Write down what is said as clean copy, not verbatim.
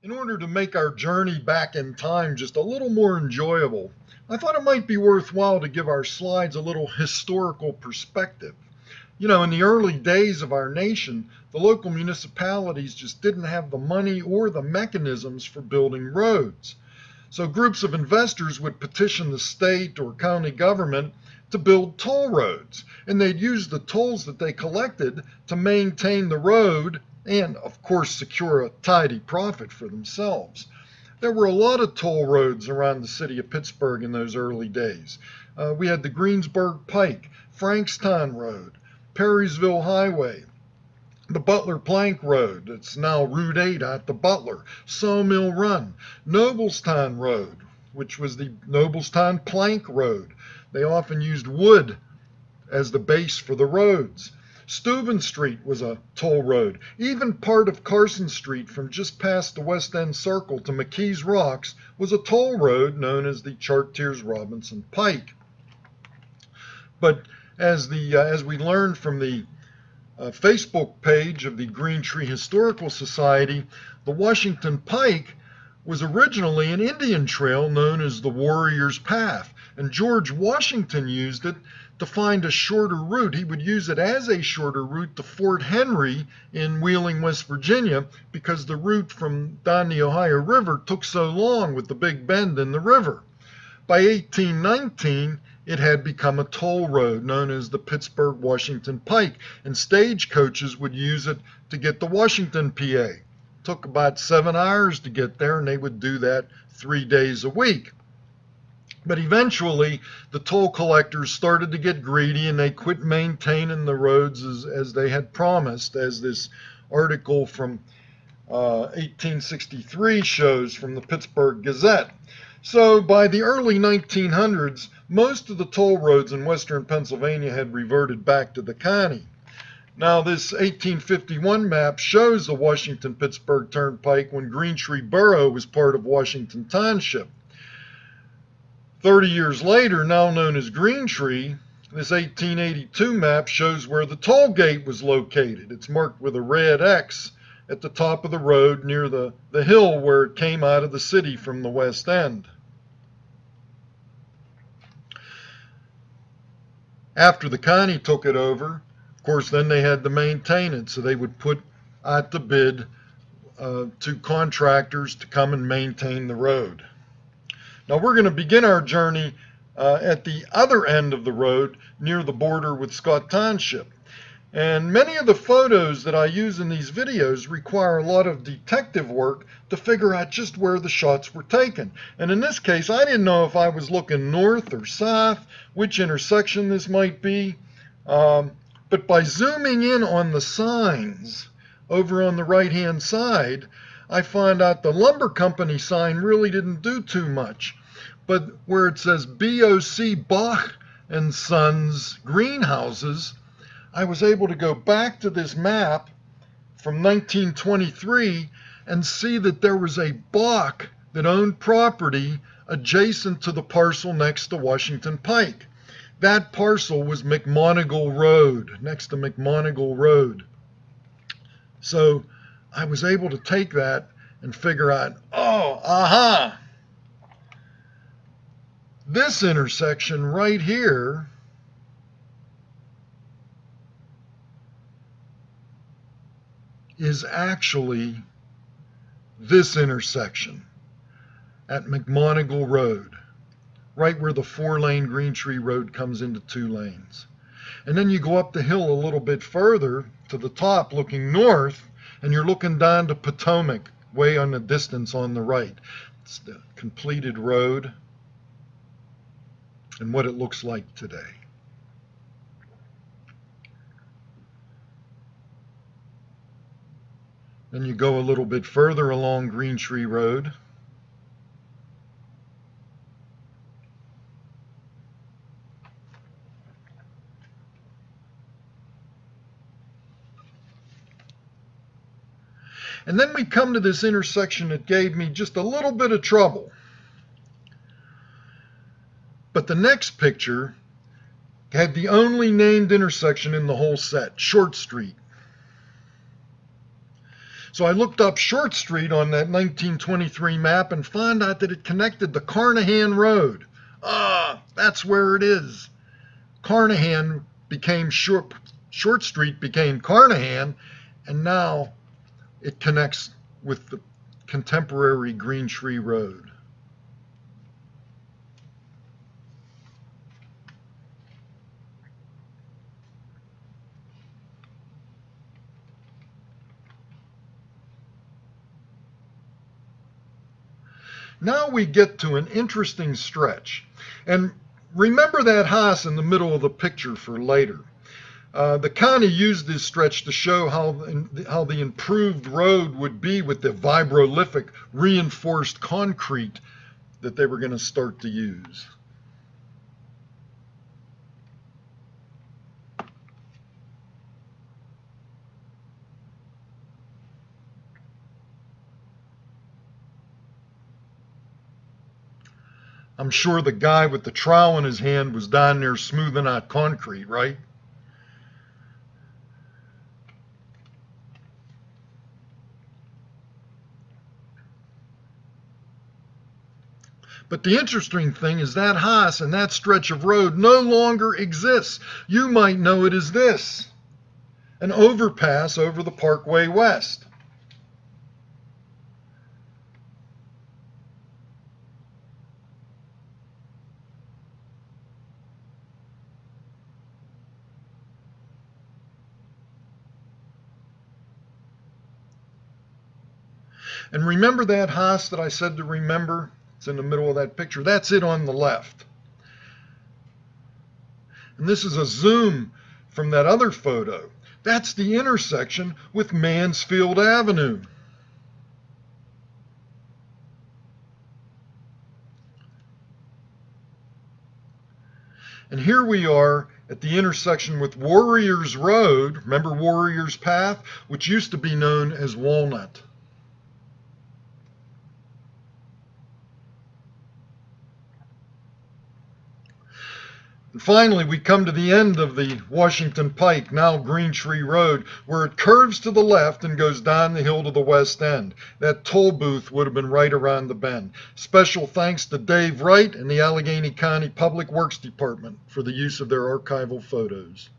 In order to make our journey back in time just a little more enjoyable, I thought it might be worthwhile to give our slides a little historical perspective. You know, in the early days of our nation, the local municipalities just didn't have the money or the mechanisms for building roads. So groups of investors would petition the state or county government to build toll roads, and they'd use the tolls that they collected to maintain the road and, of course, secure a tidy profit for themselves. There were a lot of toll roads around the city of Pittsburgh in those early days. We had the Greensburg Pike, Frankstown Road, Perrysville Highway, the Butler Plank Road, it's now Route 8 at the Butler, Sawmill Run, Noblestown Road, which was the Noblestown Plank Road. They often used wood as the base for the roads. Steuben Street was a toll road. Even part of Carson Street from just past the West End Circle to McKee's Rocks was a toll road known as the Chartiers Robinson Pike. But as we learned from the Facebook page of the Greentree Historical Society, the Washington Pike was originally an Indian trail known as the Warrior's Path, and George Washington used it to find a shorter route. He would use it as a shorter route to Fort Henry in Wheeling, West Virginia, because the route from down the Ohio River took so long with the big bend in the river. By 1819, it had become a toll road known as the Pittsburgh-Washington Pike, and stagecoaches would use it to get to Washington, PA. Took about 7 hours to get there, and they would do that 3 days a week. But eventually, the toll collectors started to get greedy, and they quit maintaining the roads as they had promised, as this article from 1863 shows from the Pittsburgh Gazette. So by the early 1900s, most of the toll roads in western Pennsylvania had reverted back to the county. Now, this 1851 map shows the Washington-Pittsburgh Turnpike when Greentree Boro was part of Washington Township. 30 years later, now known as Greentree, this 1882 map shows where the toll gate was located. It's marked with a red X at the top of the road near the hill where it came out of the city from the west end. After the county took it over, of course, then they had to maintain it, so they would put out the bid to contractors to come and maintain the road. Now we're going to begin our journey at the other end of the road near the border with Scott Township. And many of the photos that I use in these videos require a lot of detective work to figure out just where the shots were taken. And in this case, I didn't know if I was looking north or south, which intersection this might be. But by zooming in on the signs over on the right-hand side, I found out the lumber company sign really didn't do too much. But where it says B.O.C. Bach and Sons Greenhouses, I was able to go back to this map from 1923 and see that there was a Bach that owned property adjacent to the parcel next to Washington Pike. That parcel was McMonigle Road, next to McMonigle Road. So I was able to take that and figure out, oh, aha! This intersection right here is actually this intersection at McMonigle Road, right where the 4-lane Greentree Road comes into 2 lanes. And then you go up the hill a little bit further to the top looking north, and you're looking down to Potomac way on the distance on the right. It's the completed road and what it looks like today. Then you go a little bit further along Greentree Road. And then we come to this intersection that gave me just a little bit of trouble. But the next picture had the only named intersection in the whole set, Short Street. So I looked up Short Street on that 1923 map and found out that it connected the Carnahan Road. Ah, that's where it is. Carnahan became Short Street became Carnahan, and now it connects with the contemporary Greentree Road. Now we get to an interesting stretch. And remember that house in the middle of the picture for later. The county used this stretch to show how the improved road would be with the vibrolithic reinforced concrete that they were going to start to use. I'm sure the guy with the trowel in his hand was down there smoothing out concrete, right? But the interesting thing is that house and that stretch of road no longer exists. You might know it as this, an overpass over the Parkway West. And remember that house that I said to remember? It's in the middle of that picture. That's it on the left. And this is a zoom from that other photo. That's the intersection with Mansfield Avenue. And here we are at the intersection with Warriors Road. Remember Warriors Path, which used to be known as Walnut. And finally, we come to the end of the Washington Pike, now Greentree Rd, where it curves to the left and goes down the hill to the west end. That toll booth would have been right around the bend. Special thanks to Dave Wright and the Allegheny County Public Works Department for the use of their archival photos.